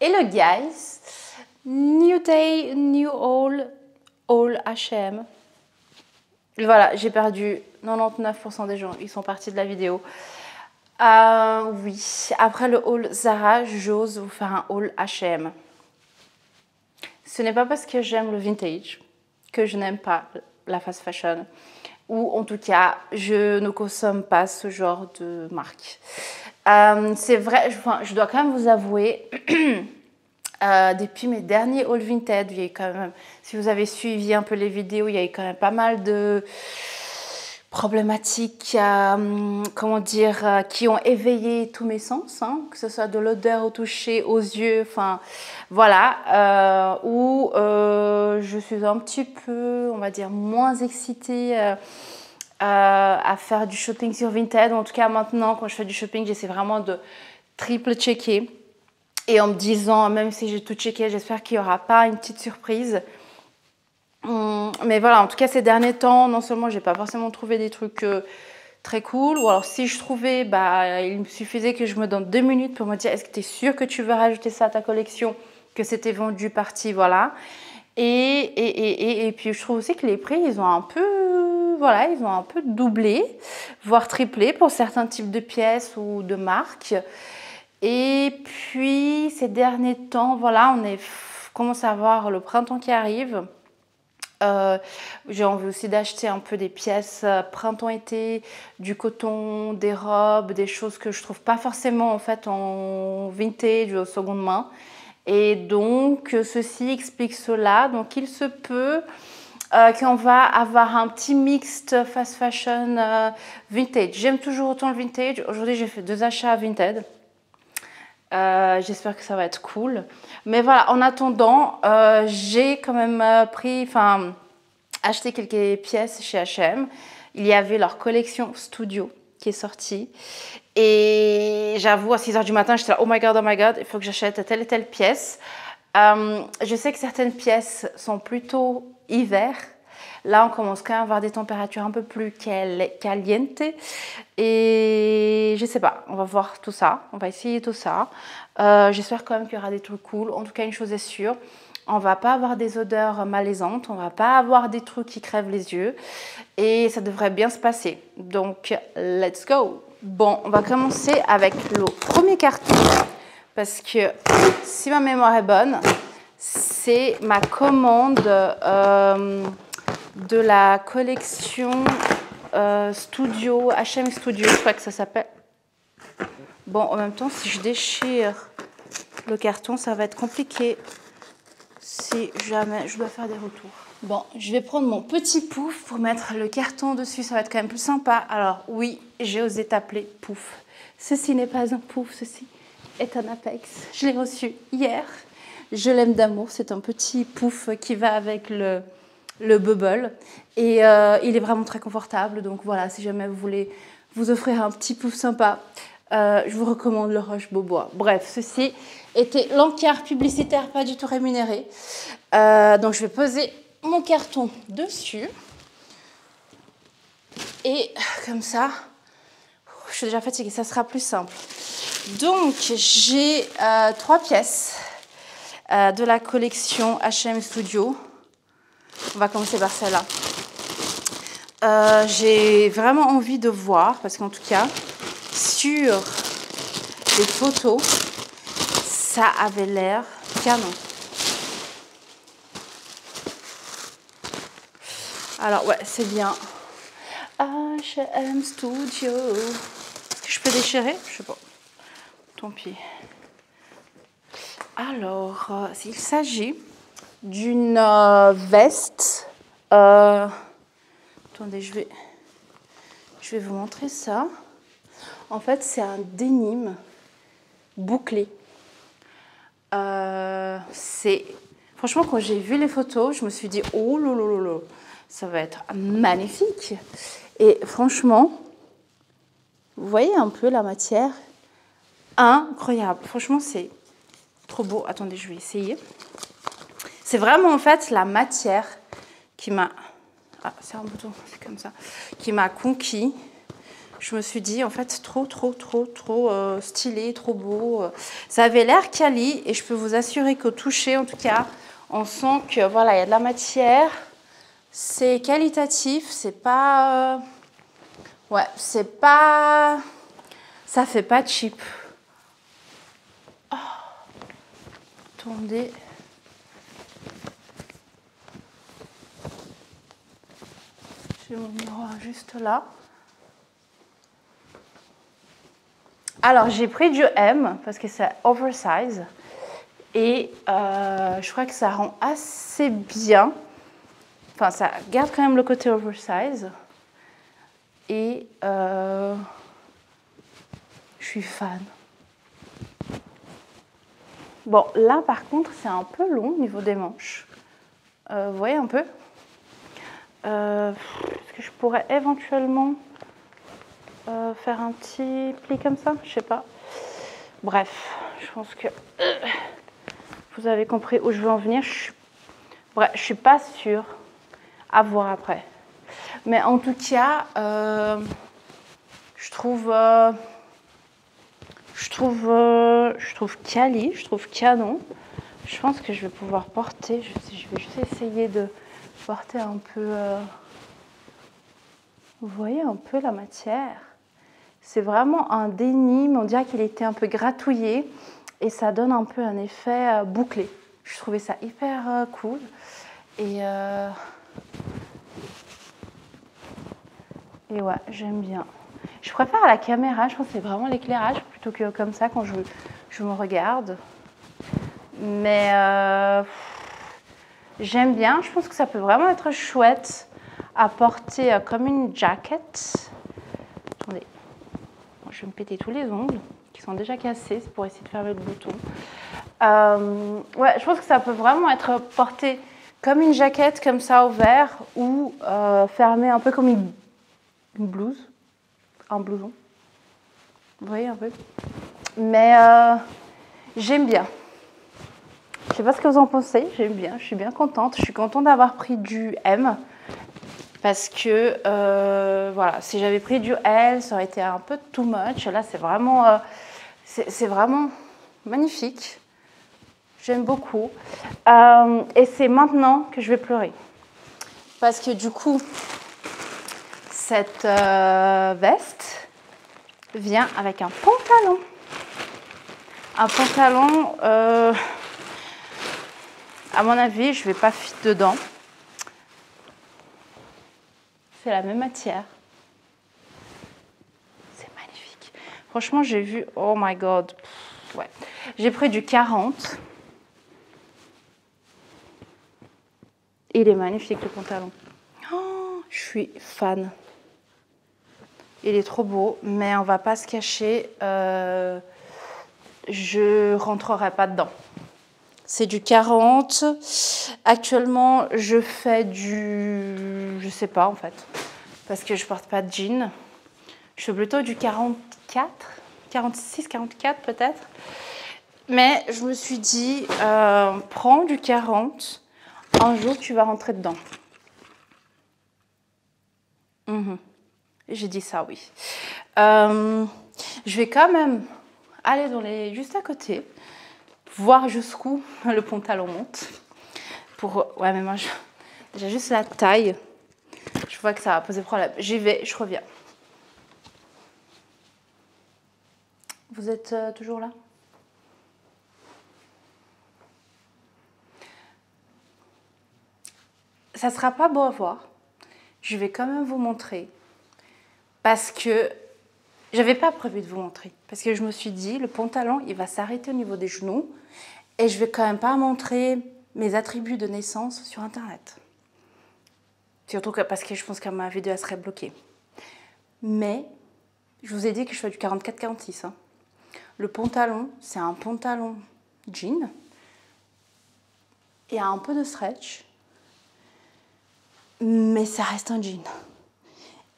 Hello guys, new day, new haul H&M. Voilà, j'ai perdu 99% des gens, ils sont partis de la vidéo. Oui, après le haul Zara, j'ose vous faire un haul H&M. Ce n'est pas parce que j'aime le vintage que je n'aime pas la fast fashion. Ou en tout cas, je ne consomme pas ce genre de marque. C'est vrai, je dois quand même vous avouer, depuis mes derniers haul vintage, il y a eu quand même, si vous avez suivi un peu les vidéos, il y a eu quand même pas mal de problématiques, comment dire, qui ont éveillé tous mes sens, hein, que ce soit de l'odeur au toucher, aux yeux, enfin voilà, où je suis un petit peu, on va dire, moins excitée à faire du shopping sur Vinted. En tout cas, maintenant, quand je fais du shopping, j'essaie vraiment de triple checker. Et en me disant, même si j'ai tout checké, j'espère qu'il n'y aura pas une petite surprise. Mais voilà, en tout cas, ces derniers temps, non seulement j'ai pas forcément trouvé des trucs très cool, ou alors si je trouvais, bah, il me suffisait que je me donne 2 minutes pour me dire, est-ce que tu es sûr que tu veux rajouter ça à ta collection, que c'était vendu parti, voilà. Et puis je trouve aussi que les prix, ils ont un peu, voilà, ils ont un peu doublé, voire triplé pour certains types de pièces ou de marques. Et puis ces derniers temps, voilà, commence à voir le printemps qui arrive. J'ai envie aussi d'acheter un peu des pièces printemps-été, du coton, des robes, des choses que je trouve pas forcément en fait en vintage ou en seconde main. Et donc ceci explique cela. Donc il se peut qu'on va avoir un petit mixte fast fashion vintage. J'aime toujours autant le vintage. Aujourd'hui j'ai fait 2 achats à Vinted. J'espère que ça va être cool. Mais voilà, en attendant, j'ai quand même acheté quelques pièces chez H&M. Il y avait leur collection Studio qui est sortie. Et j'avoue, à 6 h du matin, j'étais là, oh my god, il faut que j'achète telle et telle pièce. Je sais que certaines pièces sont plutôt hiver. Là, on commence quand même à avoir des températures un peu plus calientes. Et je sais pas, on va voir tout ça. On va essayer tout ça. J'espère quand même qu'il y aura des trucs cool. En tout cas, une chose est sûre, on va pas avoir des odeurs malaisantes. On va pas avoir des trucs qui crèvent les yeux. Et ça devrait bien se passer. Donc, let's go. Bon, on va commencer avec le premier carton. Parce que si ma mémoire est bonne, c'est ma commande de la collection Studio, H&M Studio, je crois que ça s'appelle. Bon, en même temps, si je déchire le carton, ça va être compliqué si jamais je dois faire des retours. Bon, je vais prendre mon petit pouf pour mettre le carton dessus, ça va être quand même plus sympa. Alors oui, j'ai osé t'appeler pouf. Ceci n'est pas un pouf, ceci est un Apex. Je l'ai reçu hier. Je l'aime d'amour, c'est un petit pouf qui va avec le bubble. Et il est vraiment très confortable. Donc voilà, si jamais vous voulez vous offrir un petit pouf sympa, je vous recommande le Roche-Beaubois. Bref, ceci était l'encart publicitaire, pas du tout rémunéré. Donc je vais poser mon carton dessus. Et comme ça, je suis déjà fatiguée, ça sera plus simple. Donc j'ai 3 pièces de la collection H&M Studio. On va commencer par celle-là. J'ai vraiment envie de voir, parce qu'en tout cas, sur les photos, ça avait l'air canon. Alors ouais, c'est bien. H&M Studio. Est-ce que je peux déchirer? Je sais pas. Tant pis. Alors, il s'agit d'une veste. Attendez, je vais vous montrer ça. En fait, c'est un denim bouclé. Franchement, quand j'ai vu les photos, je me suis dit, oh lolo, ça va être magnifique. Et franchement, vous voyez un peu la matière, incroyable. Franchement, c'est trop beau. Attendez, je vais essayer. C'est vraiment en fait la matière qui m'a... Ah, c'est un bouton, c'est comme ça. Qui m'a conquis. Je me suis dit, en fait, trop stylé, trop beau. Ça avait l'air quali et je peux vous assurer qu'au toucher, en tout cas, on sent que, voilà, il y a de la matière. C'est qualitatif, c'est pas... ouais, c'est pas... ça fait pas cheap. Oh. Attendez. J'ai mon miroir juste là. Alors, j'ai pris du M parce que c'est oversize. Et je crois que ça rend assez bien. Enfin, ça garde quand même le côté oversize. Et je suis fan. Bon, là, par contre, c'est un peu long au niveau des manches. Vous voyez un peu? Est-ce que je pourrais éventuellement faire un petit pli comme ça? Je sais pas. Bref, je pense que vous avez compris où je veux en venir. Bref, je suis pas sûre. À voir après. Mais en tout cas, je trouve quali, je trouve canon. Je pense que je vais pouvoir porter. Je vais juste essayer de porter un peu. Vous voyez un peu la matière. C'est vraiment un dénime. On dirait qu'il était un peu gratouillé et ça donne un peu un effet bouclé. Je trouvais ça hyper cool et ouais, j'aime bien. Je préfère à la caméra, je pense que c'est vraiment l'éclairage plutôt que comme ça quand je me regarde. Mais j'aime bien, je pense que ça peut vraiment être chouette à porter comme une jaquette. Attendez, je vais me péter tous les ongles qui sont déjà cassés pour essayer de fermer le bouton. Ouais, je pense que ça peut vraiment être porté comme une jaquette comme ça au vert ou fermé un peu comme une blouse, un blouson. Vous voyez un peu? Mais j'aime bien. Je ne sais pas ce que vous en pensez, j'aime bien, je suis bien contente. Je suis contente d'avoir pris du M parce que voilà, si j'avais pris du L, ça aurait été un peu too much. Là, c'est vraiment magnifique. J'aime beaucoup. Et c'est maintenant que je vais pleurer. Parce que du coup, cette veste vient avec un pantalon. Un pantalon, à mon avis, je ne vais pas fit dedans. C'est la même matière. C'est magnifique. Franchement, j'ai vu... Oh my God. Ouais. J'ai pris du 40. Il est magnifique, le pantalon. Oh, je suis fan. Il est trop beau, mais on va pas se cacher. Je rentrerai pas dedans. C'est du 40. Actuellement, je fais du... Je sais pas, en fait. Parce que je porte pas de jean. Je fais plutôt du 44, 46, 44 peut-être. Mais je me suis dit, prends du 40. Un jour, tu vas rentrer dedans. J'ai dit ça, oui. Je vais quand même aller dans les juste à côté, voir jusqu'où le pantalon monte. Ouais, mais moi, déjà juste la taille, je vois que ça va poser problème. J'y vais, je reviens. Vous êtes toujours là? Ça sera pas beau à voir. Je vais quand même vous montrer. Parce que j'avais pas prévu de vous montrer. Parce que je me suis dit, le pantalon, il va s'arrêter au niveau des genoux. Et je vais quand même pas montrer mes attributs de naissance sur Internet. Surtout parce que je pense que ma vidéo elle serait bloquée. Mais je vous ai dit que je fais du 44-46. Hein. Le pantalon, c'est un pantalon jean. Il y a un peu de stretch. Mais ça reste un jean.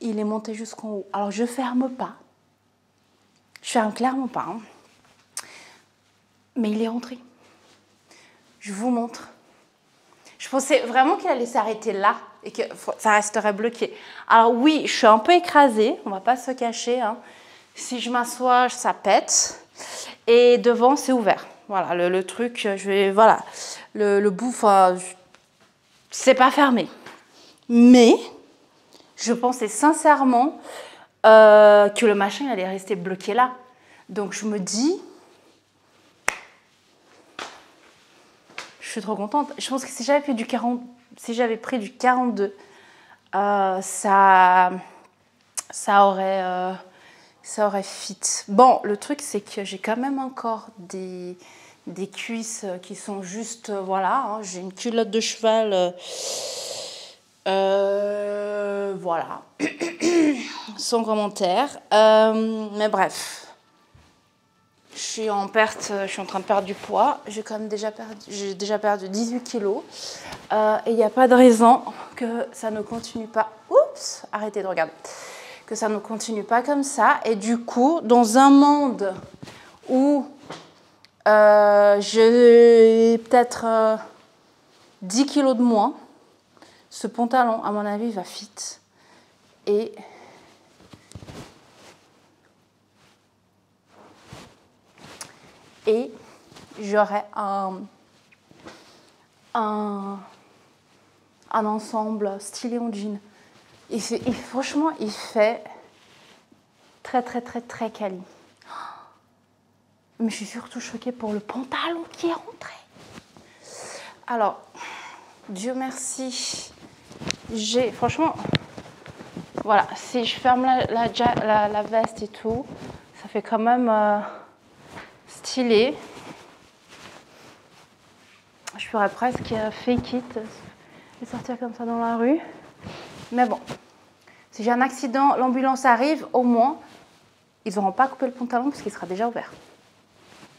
Il est monté jusqu'en haut. Alors je ferme pas. Je ferme clairement pas. Hein. Mais il est rentré. Je vous montre. Je pensais vraiment qu'il allait s'arrêter là et que ça resterait bloqué. Alors oui, je suis un peu écrasée, on va pas se cacher. Hein. Si je m'assois, ça pète. Et devant, c'est ouvert. Voilà, le truc, je vais, voilà, le bout, c'est pas fermé. Mais je pensais sincèrement que le machin allait rester bloqué là. Donc je me dis, je suis trop contente. Je pense que si j'avais pris du 40, si j'avais pris du 42, ça aurait fit. Bon, le truc c'est que j'ai quand même encore des cuisses qui sont juste, voilà, hein, j'ai une culotte de cheval, voilà, sans commentaire. Mais bref. Je suis en perte, je suis en train de perdre du poids. J'ai déjà perdu 18 kilos. Et il n'y a pas de raison que ça ne continue pas. Oups, arrêtez de regarder. Que ça ne continue pas comme ça. Et du coup, dans un monde où j'ai peut-être 10 kilos de moins, ce pantalon, à mon avis, va fit. Et j'aurai un ensemble stylé en jean. Franchement, il fait très, très, très, très quali. Mais je suis surtout choquée pour le pantalon qui est rentré. Alors, Dieu merci, franchement, voilà, si je ferme la veste et tout, ça fait quand même stylé. Je pourrais presque fake it et sortir comme ça dans la rue. Mais bon, si j'ai un accident, l'ambulance arrive, au moins, ils n'auront pas coupé le pantalon parce qu'il sera déjà ouvert.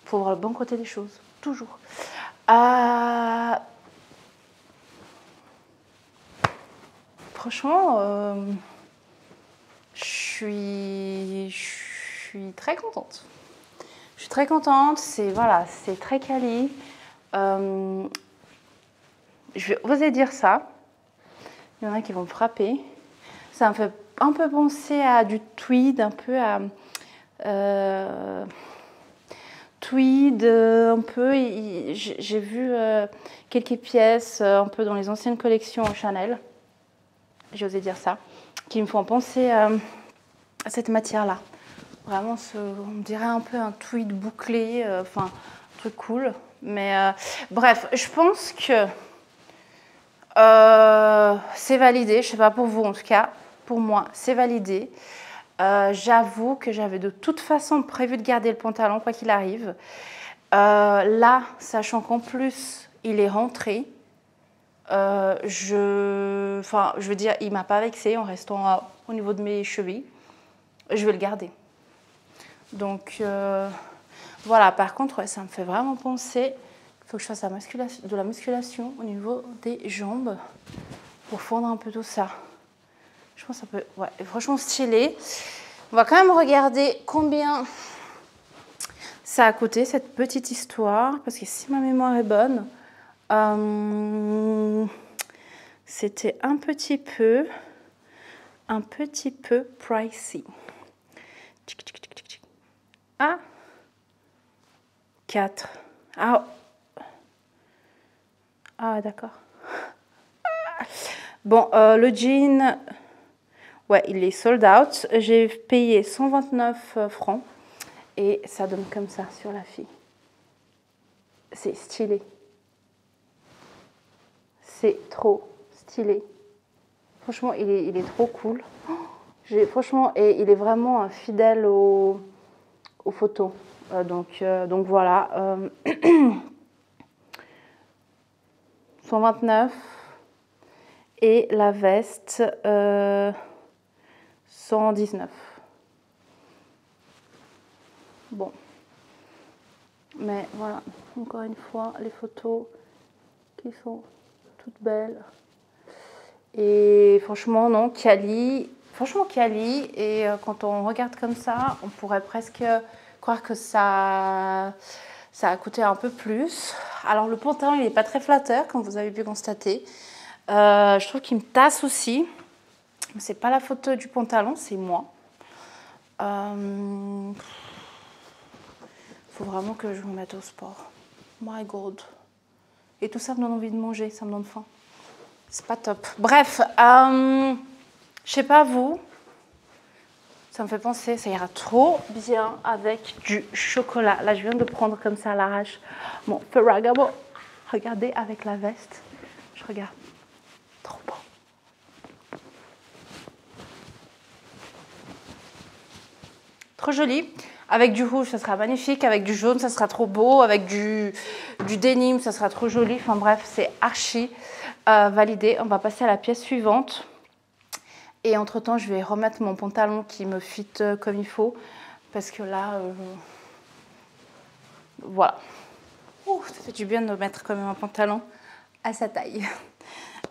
Il faut voir le bon côté des choses, toujours. Franchement, je suis très contente. Je suis très contente, c'est très quali. Je vais oser dire ça. Il y en a qui vont me frapper. Ça me fait un peu penser à du tweed, un peu à tweed, un peu. J'ai vu quelques pièces un peu dans les anciennes collections Chanel. J'ai osé dire ça, qui me font penser à cette matière-là. Vraiment, on dirait un peu un tweed bouclé, enfin, un truc cool. Mais bref, je pense que c'est validé. Je ne sais pas pour vous, en tout cas, pour moi, c'est validé. J'avoue que j'avais de toute façon prévu de garder le pantalon, quoi qu'il arrive. Là, sachant qu'en plus, il est rentré, je veux dire, il ne m'a pas vexée en restant au niveau de mes chevilles. Je vais le garder. Donc, voilà. Par contre, ouais, ça me fait vraiment penser qu'il faut que je fasse de la musculation au niveau des jambes pour fondre un peu tout ça. Je pense que ça peut... Ouais, franchement stylé. On va quand même regarder combien ça a coûté, cette petite histoire. Parce que si ma mémoire est bonne... c'était un petit peu pricey. Ah, 4. Ah, d'accord. Bon, le jean, ouais, il est sold out. J'ai payé 129 francs et ça donne comme ça sur la fille. C'est stylé. C'est trop stylé. Franchement, il est trop cool. Franchement, et il est vraiment fidèle aux photos. Donc voilà. 129. Et la veste, 119. Bon. Mais voilà, encore une fois, les photos qui sont toutes belles. Et franchement, non, quali. Franchement, quali. Et quand on regarde comme ça, on pourrait presque croire que ça Ça a coûté un peu plus. Alors le pantalon, il n'est pas très flatteur, comme vous avez pu constater. Je trouve qu'il me tasse aussi. C'est pas la faute du pantalon, c'est moi. Faut vraiment que je me mette au sport. My God. Et tout ça me donne envie de manger, ça me donne faim. C'est pas top. Bref, je sais pas vous. Ça me fait penser, ça ira trop bien avec du chocolat. Là, je viens de prendre comme ça à l'arrache mon Ferragamo. Regardez avec la veste. Je regarde. Trop beau. Trop joli. Avec du rouge, ça sera magnifique. Avec du jaune, ça sera trop beau. Avec du denim, ça sera trop joli. Enfin bref, c'est archi validé. On va passer à la pièce suivante. Et entre-temps, je vais remettre mon pantalon qui me fit comme il faut. Parce que là, voilà. Ouh, ça fait du bien de mettre quand même un pantalon à sa taille.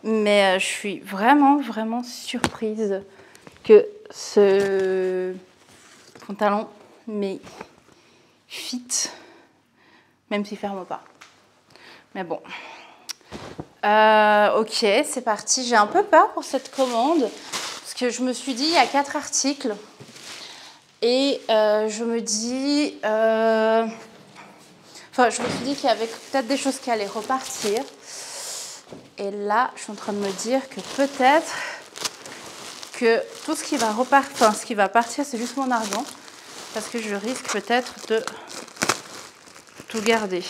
Mais je suis vraiment, vraiment surprise que ce pantalon me fit, même s'il ne ferme pas. Mais bon. Ok, c'est parti. J'ai un peu peur pour cette commande. Parce que je me suis dit, il y a 4 articles. Et je me dis... Enfin, je me suis dit qu'il y avait peut-être des choses qui allaient repartir. Et là, je suis en train de me dire que peut-être que tout ce qui va repartir, enfin, ce qui va partir, c'est juste mon argent. Parce que je risque peut-être de tout garder.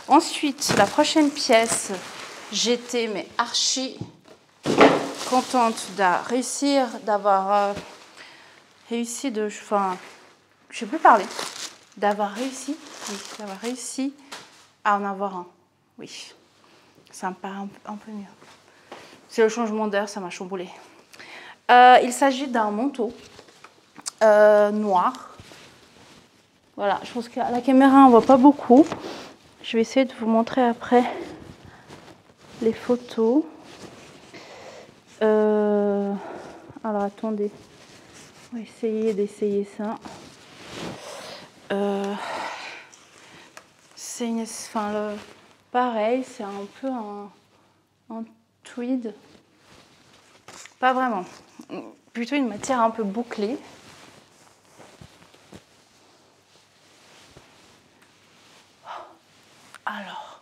Ensuite, la prochaine pièce, j'étais mais archi contente d'avoir réussi de... Enfin, je ne sais plus parler. D'avoir réussi à en avoir un. Oui, ça me paraît un peu mieux. C'est le changement d'heure, ça m'a chamboulé. Il s'agit d'un manteau noir. Voilà, je pense qu'à la caméra, on ne voit pas beaucoup. Je vais essayer de vous montrer après les photos. Alors, attendez. On va essayer d'essayer ça. C'est une... Enfin, pareil, c'est un peu un tweed. Pas vraiment. Plutôt une matière un peu bouclée. Alors.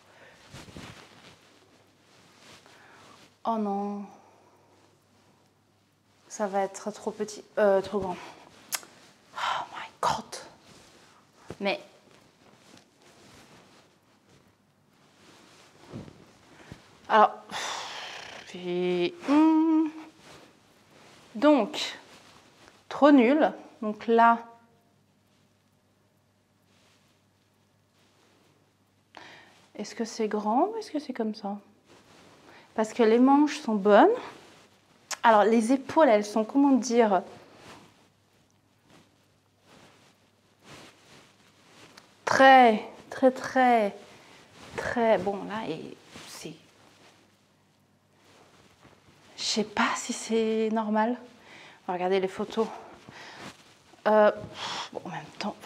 Oh non. Ça va être trop petit. Trop grand. Oh my God. Mais... Alors... Donc, trop nul. Donc là... Est-ce que c'est grand ou est-ce que c'est comme ça? Parce que les manches sont bonnes. Alors, les épaules, elles sont, comment dire, très bon. Là, et c'est... Je sais pas si c'est normal. On va regarder les photos. Bon, en même temps,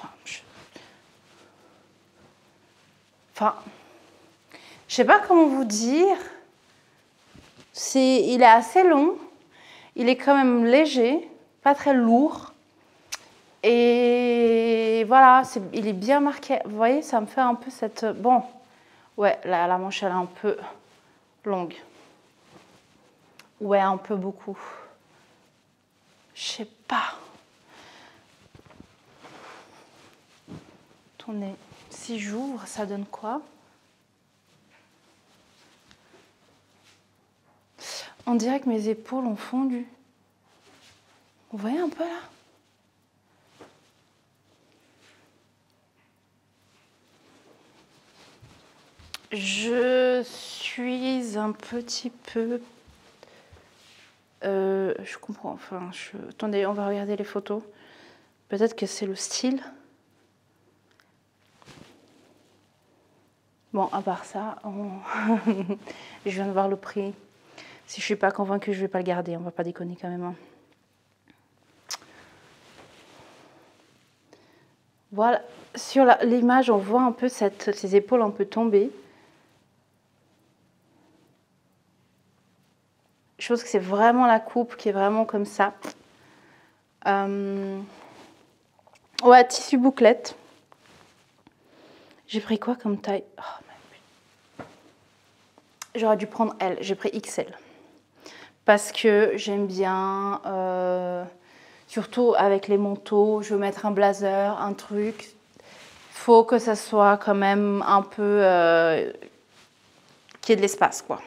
je sais pas comment vous dire. Il est assez long. Il est quand même léger, pas très lourd. Et voilà, il est bien marqué. Vous voyez, ça me fait un peu cette... Bon, ouais, la manche, elle est un peu longue. Ouais, un peu beaucoup. Je sais pas. Attendez, si j'ouvre, ça donne quoi? On dirait que mes épaules ont fondu. Vous voyez un peu là? Je suis un petit peu... je comprends, enfin... Attendez, on va regarder les photos. Peut-être que c'est le style. Bon, à part ça, je viens de voir le prix. Si je ne suis pas convaincue, je ne vais pas le garder. On ne va pas déconner quand même. Hein. Voilà. sur l'image, on voit un peu ses épaules un peu tombées. Je pense que c'est vraiment la coupe qui est vraiment comme ça. Ouais, tissu bouclette. J'ai pris quoi comme taille? Oh, j'aurais dû prendre L, j'ai pris XL. Parce que j'aime bien, surtout avec les manteaux, je veux mettre un blazer, un truc. Faut que ça soit quand même un peu qu'il y ait de l'espace, quoi.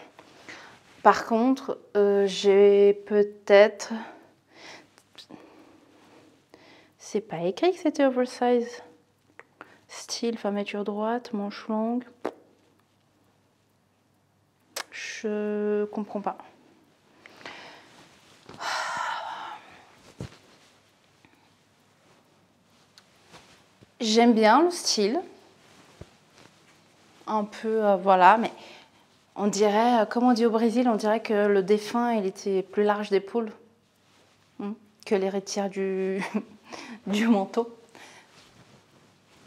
Par contre, j'ai peut-être... C'est pas écrit que c'était oversize. Style, fermeture droite, manche longue. Je comprends pas. J'aime bien le style. Un peu, voilà, mais on dirait, comme on dit au Brésil, on dirait que le défunt, il était plus large d'épaule que l'héritière du, du manteau.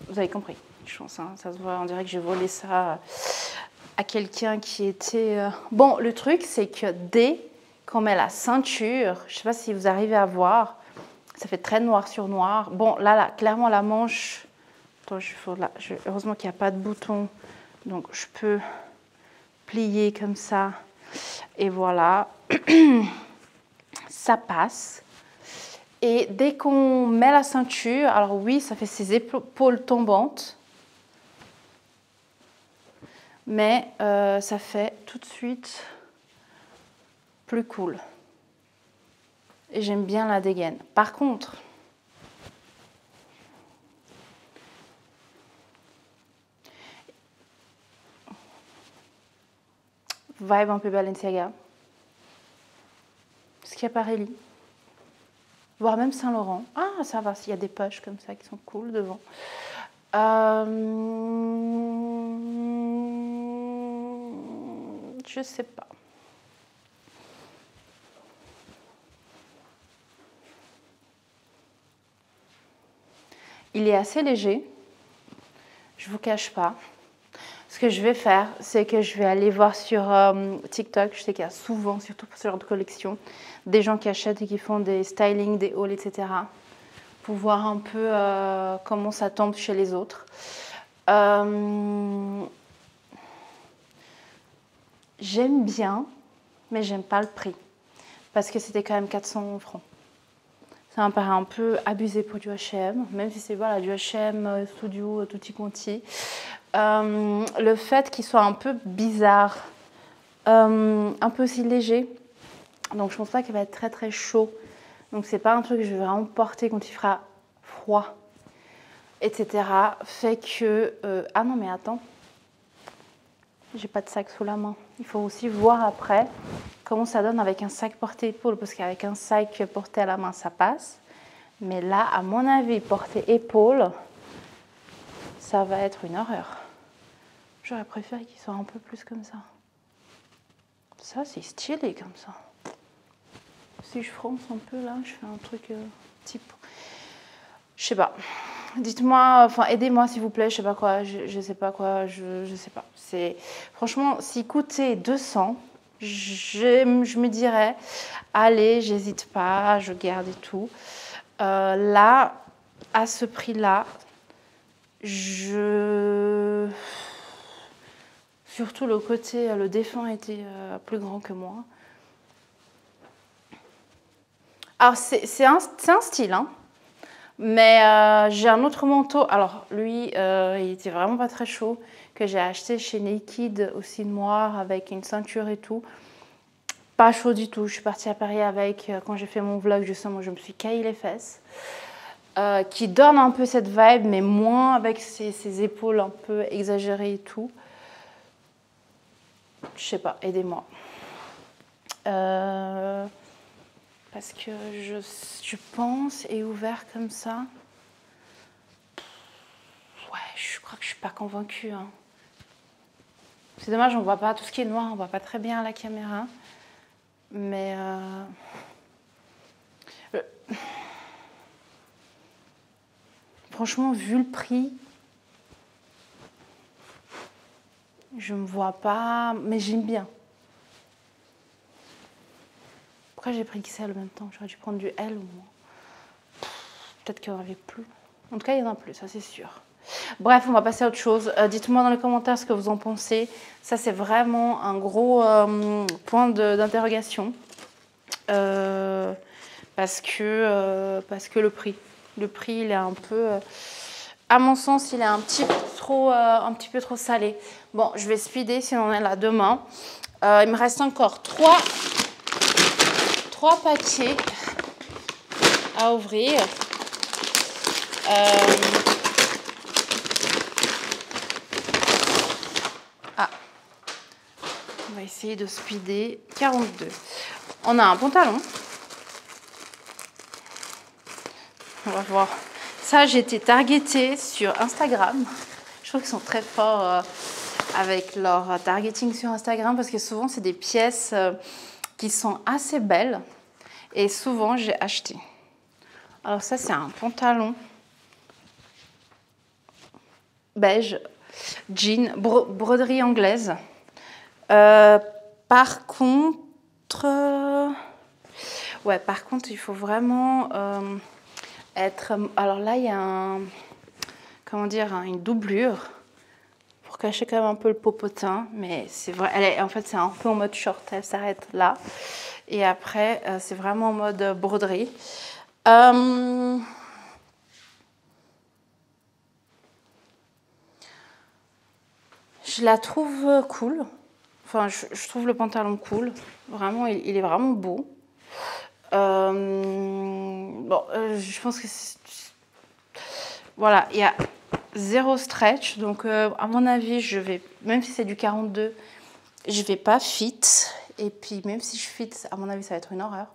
Vous avez compris, je pense, hein, ça se voit, on dirait que j'ai volé ça à quelqu'un qui était... Bon, le truc, c'est que dès qu'on met la ceinture, je ne sais pas si vous arrivez à voir, ça fait très noir sur noir. Bon, là clairement, la manche... Attends, heureusement qu'il n'y a pas de bouton, donc je peux plier comme ça. Et voilà, ça passe. Et dès qu'on met la ceinture, alors oui, ça fait ses épaules tombantes, mais ça fait tout de suite plus cool. Et j'aime bien la dégaine. Par contre, vibe un peu Balenciaga, Schiaparelli, voire même Saint-Laurent. Ah, ça va, s'il y a des poches comme ça qui sont cool devant. Je sais pas. Il est assez léger, je vous cache pas. Ce que je vais faire, c'est que je vais aller voir sur TikTok. Je sais qu'il y a souvent, surtout pour ce genre de collection, des gens qui achètent et qui font des stylings, des hauls, etc. Pour voir un peu comment ça tombe chez les autres. J'aime bien, mais j'aime pas le prix. Parce que c'était quand même 400 francs. Ça me paraît un peu abusé pour du H&M, même si c'est voilà, du H&M, Studio, tutti quanti. Le fait qu'il soit un peu bizarre, un peu aussi léger, donc je pense pas qu'il va être très très chaud. Donc c'est pas un truc que je vais vraiment porter quand il fera froid, etc. Fait que... ah non mais attends, j'ai pas de sac sous la main. Il faut aussi voir après comment ça donne avec un sac porté épaule, parce qu'avec un sac porté à la main ça passe. Mais là, à mon avis, porté épaule, ça va être une horreur. J'aurais préféré qu'il soit un peu plus comme ça. Ça, c'est stylé comme ça. Si je fronce un peu là, je fais un truc type... Je sais pas. Dites-moi, enfin aidez-moi s'il vous plaît, je sais pas quoi, je sais pas quoi, je sais pas. Franchement, s'il coûtait 200, je me dirais, allez, j'hésite pas, je garde et tout. Là, à ce prix-là, surtout le côté, le défunt était plus grand que moi. Alors, c'est un style, hein. Mais j'ai un autre manteau. Alors, lui, il était vraiment pas très chaud, que j'ai acheté chez Naked, aussi noir, avec une ceinture et tout. Pas chaud du tout. Je suis partie à Paris avec, quand j'ai fait mon vlog, justement, je me suis caillé les fesses. Qui donne un peu cette vibe, mais moins avec ses épaules un peu exagérées et tout. Je sais pas, aidez-moi. Parce que je pense, est ouvert comme ça. Ouais, je crois que je suis pas convaincue. Hein. C'est dommage, on voit pas tout ce qui est noir, on voit pas très bien à la caméra. Mais franchement, vu le prix, Je me vois pas, mais j'aime bien. Pourquoi j'ai pris XL en même temps? J'aurais dû prendre du L ou moins. Peut-être qu'il n'y en avait plus. En tout cas, il y en a plus, ça c'est sûr. Bref, on va passer à autre chose. Dites-moi dans les commentaires ce que vous en pensez. Ça, c'est vraiment un gros point d'interrogation. Parce que le prix. Le prix, il est un peu... à mon sens, il est un petit peu trop salé. Bon, je vais speeder si on en est là demain. Il me reste encore 3 paquets à ouvrir. On va essayer de speeder. 42. On a un pantalon. On va voir. Ça, j'ai été targetée sur Instagram. Je trouve qu'ils sont très forts avec leur targeting sur Instagram parce que souvent, c'est des pièces qui sont assez belles. Et souvent, j'ai acheté. Alors ça, c'est un pantalon beige, jean, broderie anglaise. Par contre, il faut vraiment être... Alors là, il y a une doublure pour cacher quand même un peu le popotin. Mais c'est vrai, en fait, c'est un peu en mode short. Elle s'arrête là. Et après, c'est vraiment en mode broderie. Je la trouve cool. Enfin, je trouve le pantalon cool. Vraiment, il est vraiment beau. Je pense que voilà, il y a 0 stretch. Donc, à mon avis, même si c'est du 42, je vais pas fit. Et puis, même si je fit, à mon avis, ça va être une horreur.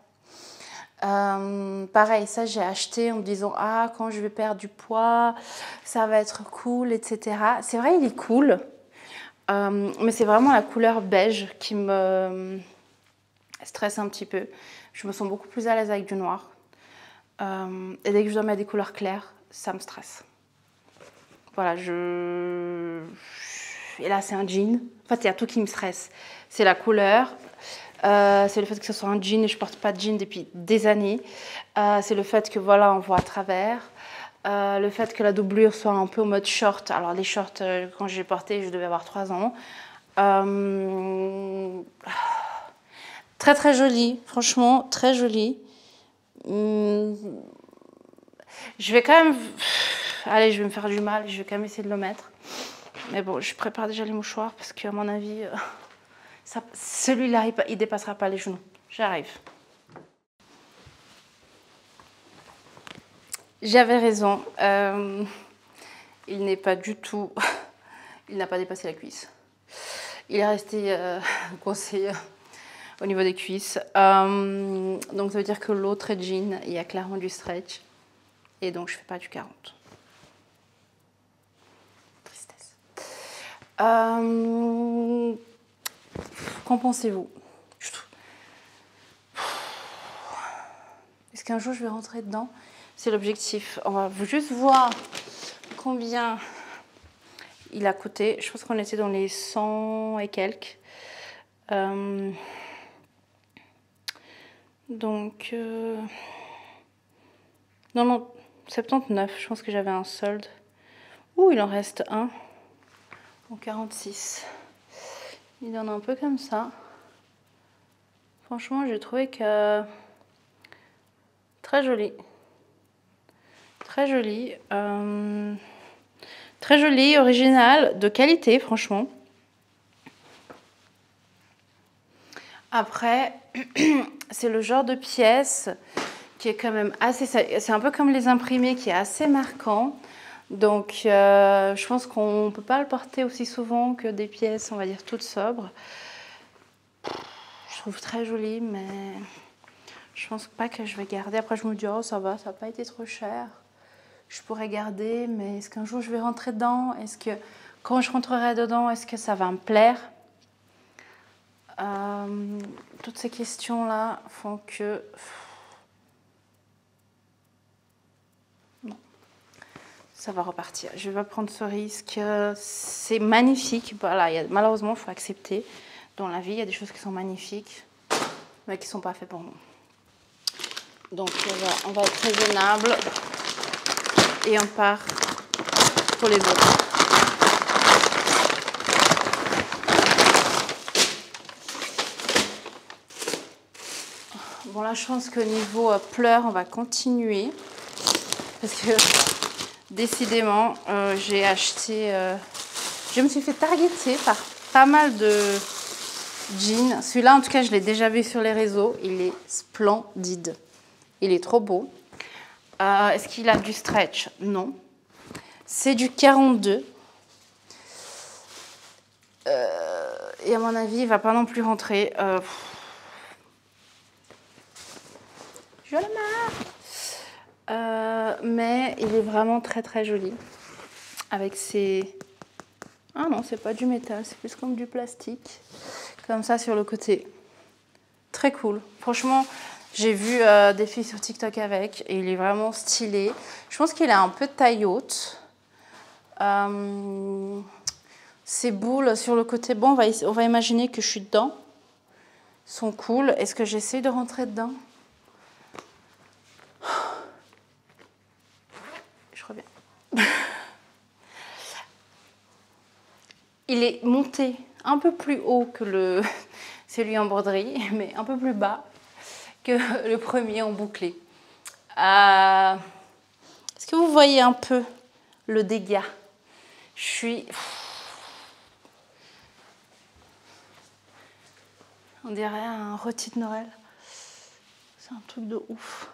Pareil, ça j'ai acheté en me disant quand je vais perdre du poids, ça va être cool, etc. C'est vrai, il est cool. Mais c'est vraiment la couleur beige qui me stresse un petit peu. Je me sens beaucoup plus à l'aise avec du noir. Et dès que je dois mettre des couleurs claires, ça me stresse. Voilà, et là, c'est un jean. En fait, il y a tout qui me stresse. C'est la couleur. C'est le fait que ce soit un jean et je ne porte pas de jean depuis des années. C'est le fait que, voilà, on voit à travers. Le fait que la doublure soit un peu en mode short. Alors, les shorts, quand j'ai porté, je devais avoir 3 ans. Très, très joli. Franchement, très joli. Je vais quand même... Allez, je vais me faire du mal. Je vais quand même essayer de le mettre. Mais bon, je prépare déjà les mouchoirs parce qu'à mon avis, celui-là, il dépassera pas les genoux. J'arrive. J'avais raison. Il n'est pas du tout... Il n'a pas dépassé la cuisse. Il est resté coincé au niveau des cuisses. Donc ça veut dire que l'autre jean, il y a clairement du stretch. Et donc je ne fais pas du 40. Tristesse. Qu'en pensez-vous? Est-ce qu'un jour je vais rentrer dedans? C'est l'objectif. On va juste voir combien il a coûté. Je pense qu'on était dans les 100 et quelques. Donc, non, 79. Je pense que j'avais un solde. Ouh, il en reste un. En 46. Il en a un peu comme ça. Franchement, j'ai trouvé que... Très joli. Très joli. Très joli, original, de qualité, franchement. Après, c'est le genre de pièce qui est quand même assez... C'est un peu comme les imprimés, qui est assez marquant. Donc, je pense qu'on ne peut pas le porter aussi souvent que des pièces, on va dire, toutes sobres. Je trouve très joli, mais je pense pas que je vais garder. Après, je me dis, oh, ça va, ça n'a pas été trop cher. Je pourrais garder, mais est-ce qu'un jour je vais rentrer dedans? Est-ce que quand je rentrerai dedans, est-ce que ça va me plaire? Toutes ces questions-là font que... Non. ça va repartir. Je vais pas prendre ce risque. C'est magnifique. Voilà, malheureusement, il faut accepter. Dans la vie, il y a des choses qui sont magnifiques, mais qui ne sont pas faites pour nous. Donc, on va être raisonnable et on part pour les bons. Bon, là, je pense que niveau pleurs, on va continuer. Parce que, décidément, j'ai acheté... je me suis fait targeter par pas mal de jeans. Celui-là, en tout cas, je l'ai déjà vu sur les réseaux. Il est splendide. Il est trop beau. Est-ce qu'il a du stretch? Non. C'est du 42. Et à mon avis, il ne va pas non plus rentrer. Je le marre. Mais il est vraiment très très joli. Avec ses... Ah non, c'est pas du métal, c'est plus comme du plastique. Comme ça sur le côté. Très cool. Franchement, j'ai vu des filles sur TikTok avec et il est vraiment stylé. Je pense qu'il a un peu de taille haute. Ces boules sur le côté, bon, on va imaginer que je suis dedans. Ils sont cool. Est-ce que j'essaie de rentrer dedans? Je reviens. Il est monté un peu plus haut que celui en broderie, mais un peu plus bas que le premier en bouclé. Est-ce que vous voyez un peu le dégât? Je suis... On dirait un rôti de Noël. C'est un truc de ouf.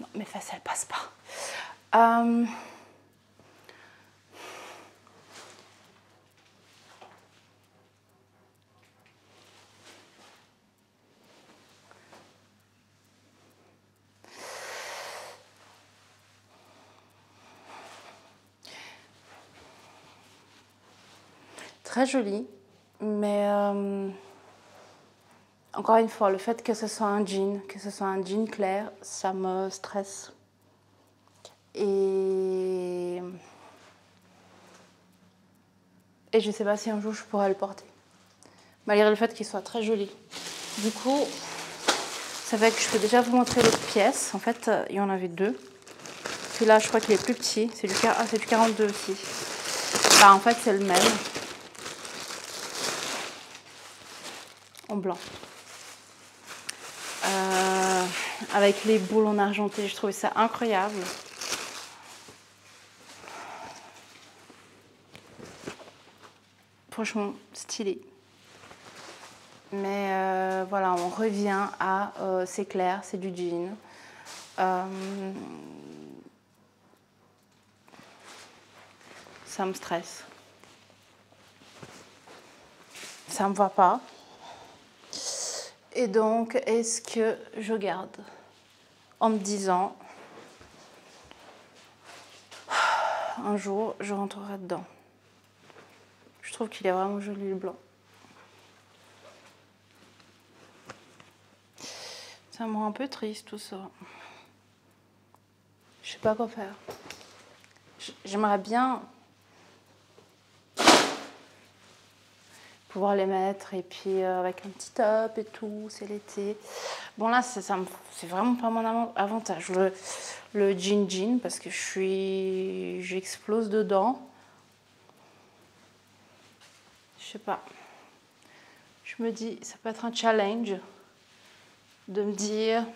Non, mes fesses, elles passent pas. Très joli, mais encore une fois, le fait que ce soit un jean clair, ça me stresse. Et je ne sais pas si un jour je pourrais le porter, malgré le fait qu'il soit très joli. Du coup, ça fait que je peux déjà vous montrer l'autre pièce. En fait, il y en avait deux. Celui-là, je crois qu'il est plus petit. C'est du 42 aussi. Bah, en fait, c'est le même. En blanc. Avec les boules en argenté, je trouvais ça incroyable. Franchement, stylé. Mais voilà, on revient à c'est clair, c'est du jean. Ça me stresse. Ça me va pas. Et donc, est-ce que je garde en me disant un jour, je rentrerai dedans. Je trouve qu'il est vraiment joli le blanc. Ça me rend un peu triste tout ça. Je sais pas quoi faire. J'aimerais bien pouvoir les mettre et puis avec un petit top et tout, c'est l'été. Bon là, c'est vraiment pas mon avantage. Le jean parce que j'explose dedans. Je sais pas. Je me dis, ça peut être un challenge de me dire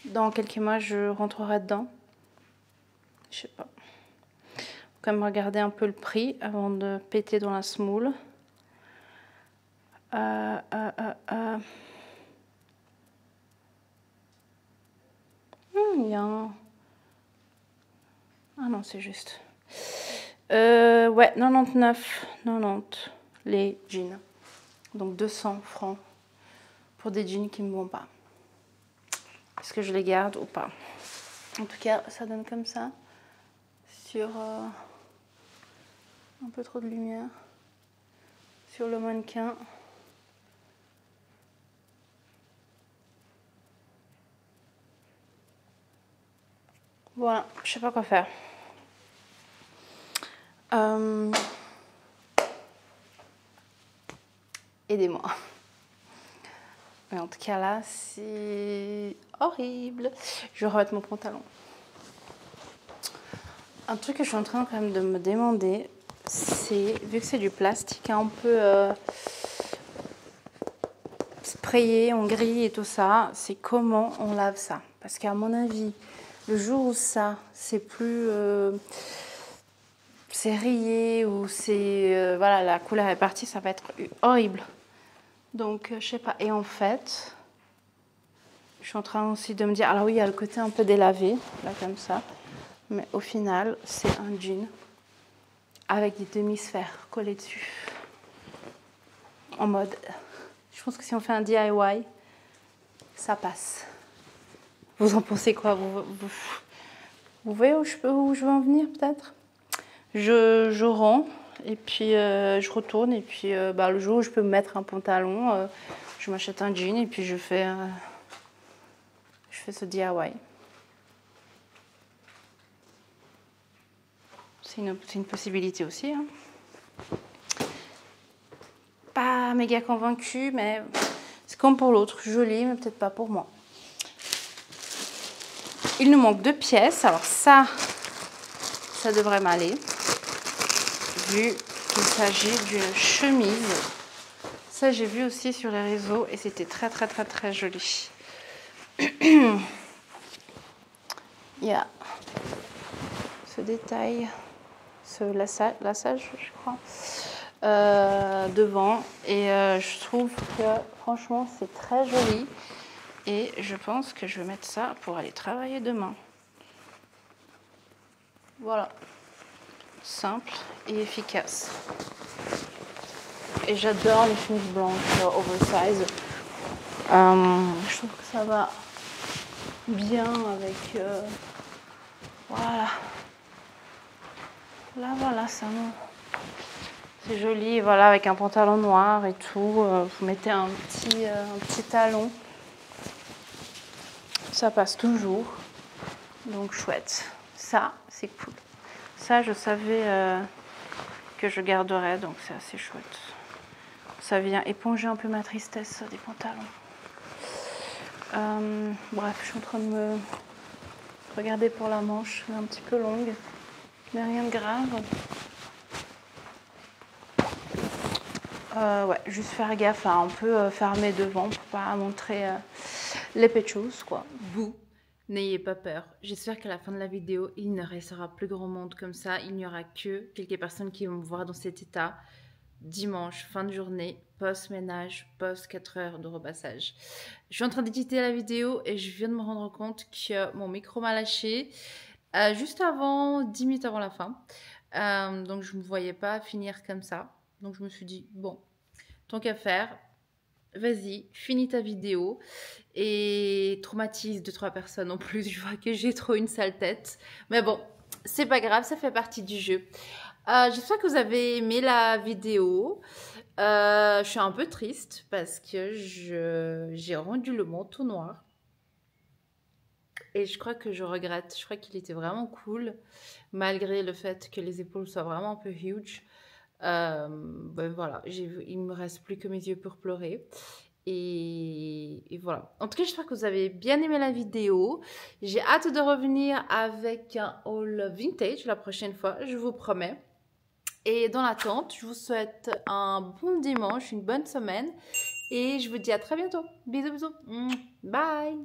dans quelques mois je rentrerai dedans. Je sais pas. Faut quand même regarder un peu le prix avant de péter dans la semoule. Il y a un... Ah non, c'est juste. Ouais, 99,90 les jeans. Donc 200 francs pour des jeans qui ne me vont pas. Est-ce que je les garde ou pas? En tout cas, ça donne comme ça. Sur un peu trop de lumière. Sur le mannequin. Voilà, je sais pas quoi faire. Aidez-moi. Mais en tout cas là, c'est horrible. Je vais remettre mon pantalon. Un truc que je suis en train quand même de me demander, c'est, vu que c'est du plastique un peu sprayé, on grille et tout ça, c'est comment on lave ça. Parce qu'à mon avis, le jour où ça, c'est plus... c'est rayé ou c'est... voilà, la couleur est partie, ça va être horrible. Donc, je sais pas. Et en fait, je suis en train aussi de me dire... Alors oui, il y a le côté un peu délavé, là, comme ça. Mais au final, c'est un jean avec des demi-sphères collées dessus. En mode... Je pense que si on fait un DIY, ça passe. Vous en pensez quoi? Vous voyez où je veux en venir, peut-être? Je rends et puis je retourne et puis le jour où je peux me mettre un pantalon, je m'achète un jean et puis je fais ce DIY. C'est une possibilité aussi. Hein. Pas méga convaincue, mais c'est comme pour l'autre, joli, mais peut-être pas pour moi. Il nous manque 2 pièces, alors ça devrait m'aller. Vu qu'il s'agit d'une chemise. Ça, j'ai vu aussi sur les réseaux et c'était très, très, très, très joli. Il y a ce détail, ce lassage, je crois, devant. Et je trouve que, franchement, c'est très joli. Et je pense que je vais mettre ça pour aller travailler demain. Voilà. Simple et efficace. Et j'adore les chemises blanches oversize. Je trouve que ça va bien avec... voilà. Là, voilà, ça me... C'est joli, voilà, avec un pantalon noir et tout. Vous mettez un petit talon. Ça passe toujours. Donc, chouette. Ça, c'est cool. Ça, je savais que je garderais, donc c'est assez chouette. Ça vient éponger un peu ma tristesse des pantalons. Bref, je suis en train de me regarder pour la manche, elle est un petit peu longue, mais rien de grave. Ouais, juste faire gaffe à un peu fermer devant pour pas montrer les péchos, quoi. Bouh, n'ayez pas peur. J'espère qu'à la fin de la vidéo, il ne restera plus grand monde comme ça. Il n'y aura que quelques personnes qui vont me voir dans cet état. Dimanche, fin de journée, post-ménage, post-4 heures de repassage. Je suis en train d'éditer la vidéo et je viens de me rendre compte que mon micro m'a lâché juste avant, 10 minutes avant la fin. Donc, je ne me voyais pas finir comme ça. Donc, je me suis dit, bon, tant qu'à faire, vas-y, finis ta vidéo et traumatise 2-3 personnes en plus. Je vois que j'ai trop une sale tête. Mais bon, c'est pas grave, ça fait partie du jeu. J'espère que vous avez aimé la vidéo. Je suis un peu triste parce que j'ai rendu le manteau noir. Et je crois que je regrette. Je crois qu'il était vraiment cool, malgré le fait que les épaules soient vraiment un peu huge. Ben voilà, il me reste plus que mes yeux pour pleurer. Et voilà. En tout cas, j'espère que vous avez bien aimé la vidéo. J'ai hâte de revenir avec un haul vintage la prochaine fois, je vous promets. Et dans l'attente, je vous souhaite un bon dimanche, une bonne semaine. Et je vous dis à très bientôt. Bisous, bisous. Bye.